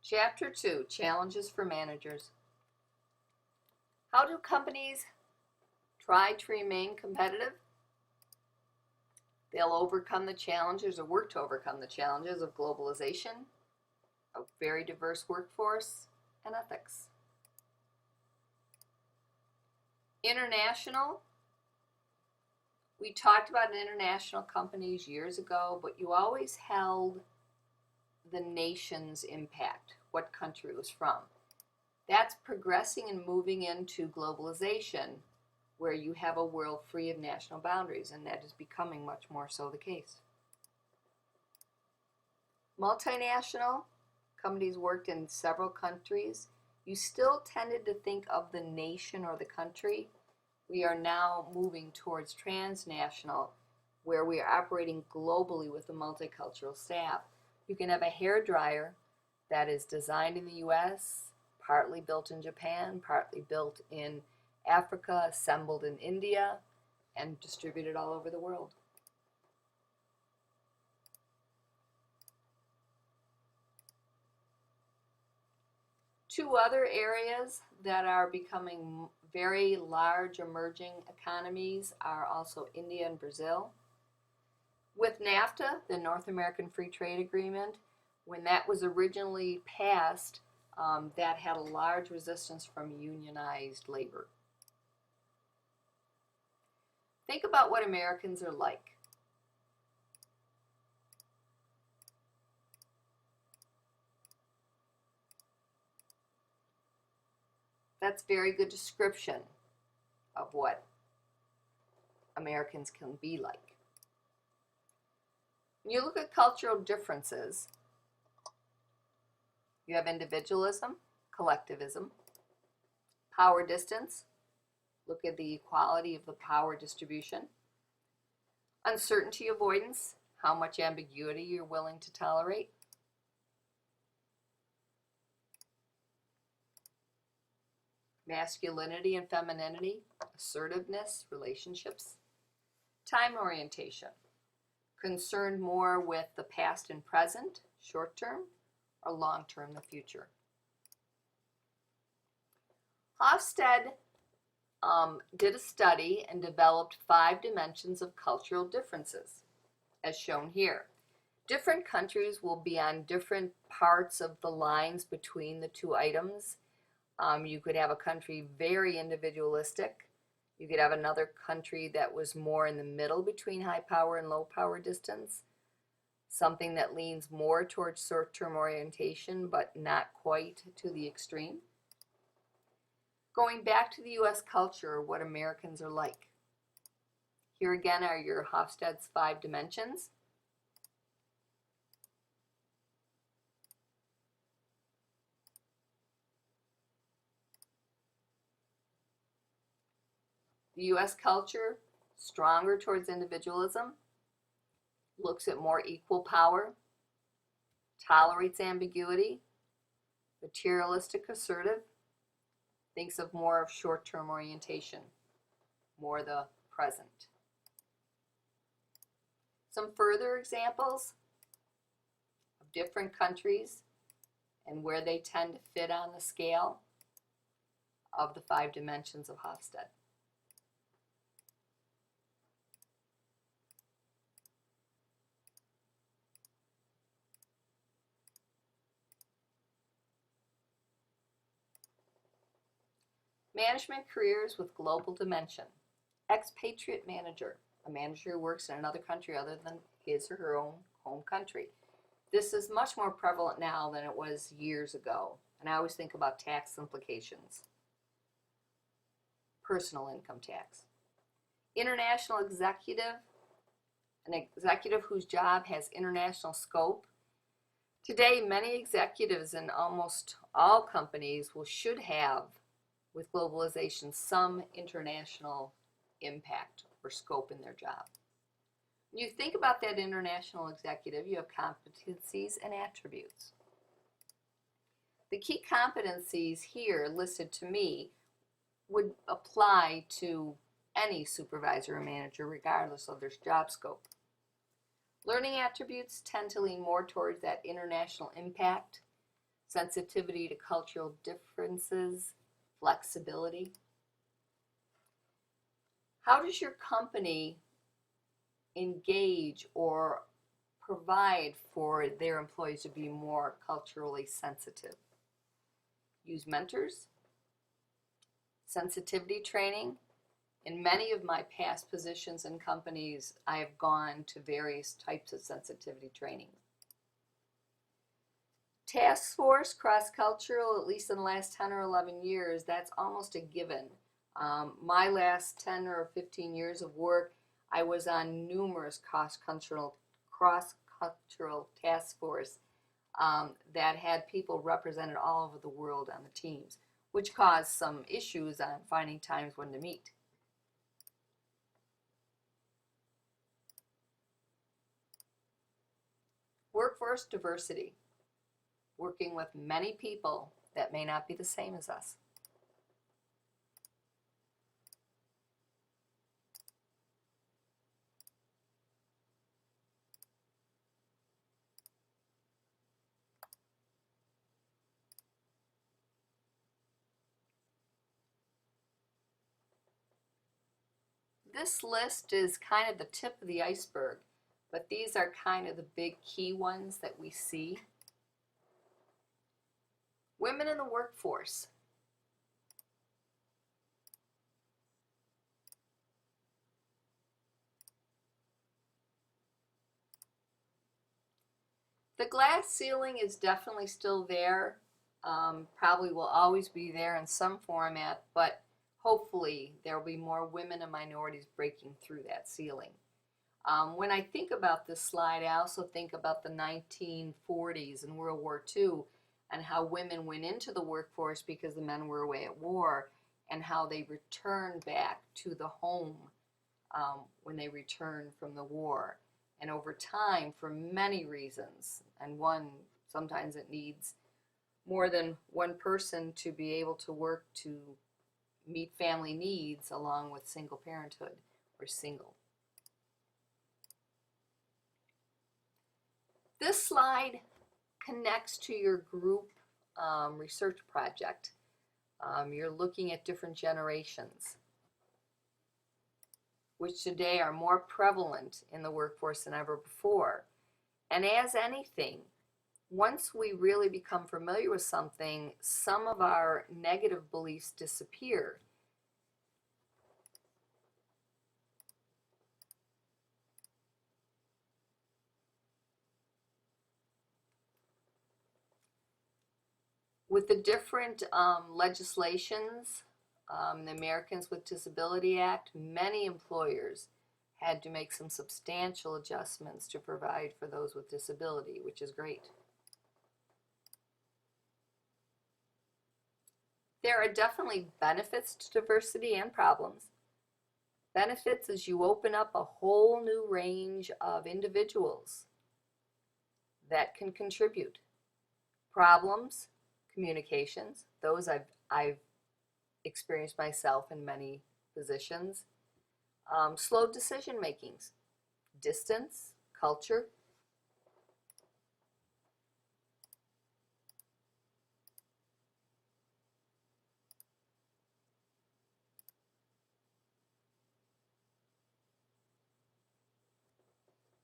Chapter 2, Challenges for Managers. How do companies try to remain competitive? They'll overcome the challenges or work to overcome the challenges of globalization, a very diverse workforce, and ethics. International. We talked about international companies years ago, but you always held the nation's impact, what country it was from. That's progressing and moving into globalization, where you have a world free of national boundaries, and that is becoming much more so the case. Multinational companies worked in several countries. You still tended to think of the nation or the country. We are now moving towards transnational, where we are operating globally with a multicultural staff. You can have a hair dryer that is designed in the US, partly built in Japan, partly built in Africa, assembled in India, and distributed all over the world. Two other areas that are becoming very large emerging economies are also India and Brazil. With NAFTA, the North American Free Trade Agreement, when that was originally passed, that had a large resistance from unionized labor. Think about what Americans are like. That's a very good description of what Americans can be like. When you look at cultural differences, you have individualism, collectivism, power distance. Look at the equality of the power distribution. Uncertainty avoidance, how much ambiguity you're willing to tolerate. Masculinity and femininity, assertiveness, relationships. Time orientation, concerned more with the past and present, short term, or long term, the future. Hofstede did a study and developed 5 dimensions of cultural differences, as shown here. Different countries will be on different parts of the lines between the two items. You could have a country very individualistic. You could have another country that was more in the middle between high power and low power distance. Something that leans more towards short-term orientation, but not quite to the extreme. Going back to the U.S. culture, what Americans are like. Here again are your Hofstede's 5 dimensions. The U.S. culture, stronger towards individualism, looks at more equal power, tolerates ambiguity, materialistic assertive, thinks of more of short-term orientation, more the present. Some further examples of different countries and where they tend to fit on the scale of the 5 dimensions of Hofstede. Management careers with global dimension. Expatriate manager, a manager who works in another country other than his or her own home country. This is much more prevalent now than it was years ago, and I always think about tax implications. Personal income tax. International executive, an executive whose job has international scope. Today, many executives in almost all companies should have, with globalization, some international impact or scope in their job. When you think about that international executive, you have competencies and attributes. The key competencies here listed to me would apply to any supervisor or manager regardless of their job scope. Learning attributes tend to lean more towards that international impact, sensitivity to cultural differences, flexibility. How does your company engage or provide for their employees to be more culturally sensitive? Use mentors, sensitivity training. In many of my past positions in companies, I have gone to various types of sensitivity training. Task force, cross-cultural, at least in the last 10 or 11 years, that's almost a given. My last 10 or 15 years of work, I was on numerous cross-cultural task force that had people represented all over the world on the teams, which caused some issues on finding times when to meet. Workforce diversity. Working with many people that may not be the same as us. This list is kind of the tip of the iceberg, but these are kind of the big key ones that we see. Women in the workforce. The glass ceiling is definitely still there, probably will always be there in some format, but hopefully there will be more women and minorities breaking through that ceiling. When I think about this slide, I also think about the 1940s and World War II and how women went into the workforce because the men were away at war, and how they returned back to the home when they returned from the war. And over time, for many reasons, and sometimes it needs more than one person to be able to work to meet family needs along with single parenthood or single. This slide connects to your group research project. You're looking at different generations, which today are more prevalent in the workforce than ever before. And as anything, once we really become familiar with something, some of our negative beliefs disappear. With the different legislations, the Americans with Disability Act, many employers had to make some substantial adjustments to provide for those with disability, which is great. There are definitely benefits to diversity and problems. Benefits is you open up a whole new range of individuals that can contribute. Problems, communications, those I've experienced myself in many positions. Slow decision makings, distance, culture.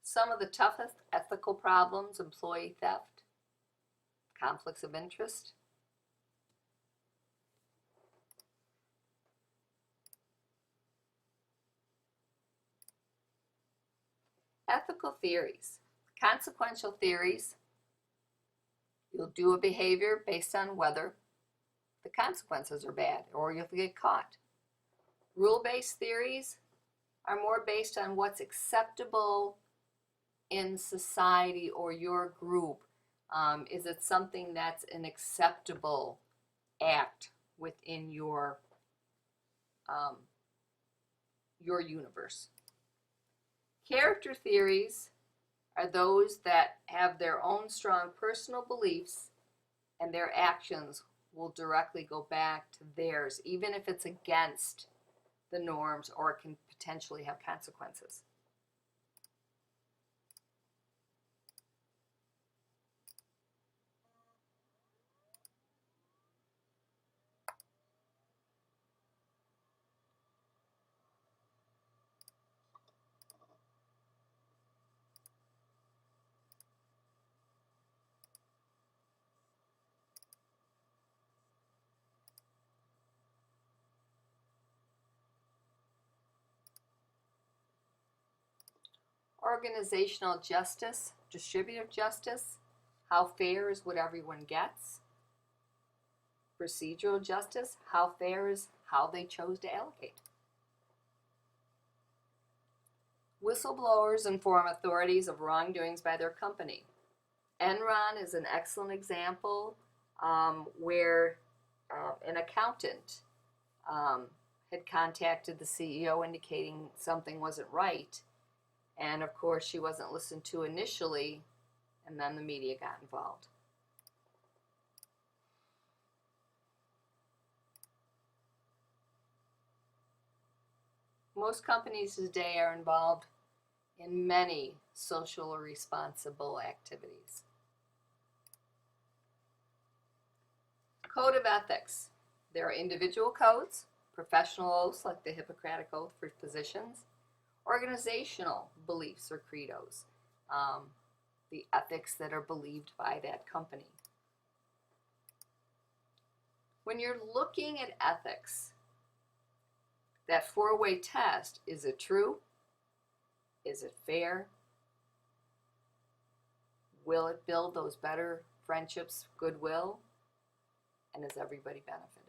Some of the toughest ethical problems: employee theft, conflicts of interest. Ethical theories, consequential theories. You'll do a behavior based on whether the consequences are bad or you'll get caught. Rule-based theories are more based on what's acceptable in society or your group. Is it something that's an acceptable act within your universe? Character theories are those that have their own strong personal beliefs, and their actions will directly go back to theirs, even if it's against the norms or it can potentially have consequences. Organizational justice, distributive justice, how fair is what everyone gets. Procedural justice, how fair is how they chose to allocate. Whistleblowers inform authorities of wrongdoings by their company. Enron is an excellent example where an accountant had contacted the CEO indicating something wasn't right. And of course, she wasn't listened to initially, and then the media got involved. Most companies today are involved in many social or responsible activities. Code of ethics. There are individual codes, professional oaths like the Hippocratic Oath for physicians, organizational beliefs or credos, the ethics that are believed by that company. When you're looking at ethics, that four-way test, is it true? Is it fair? Will it build those better friendships, goodwill? And does everybody benefit?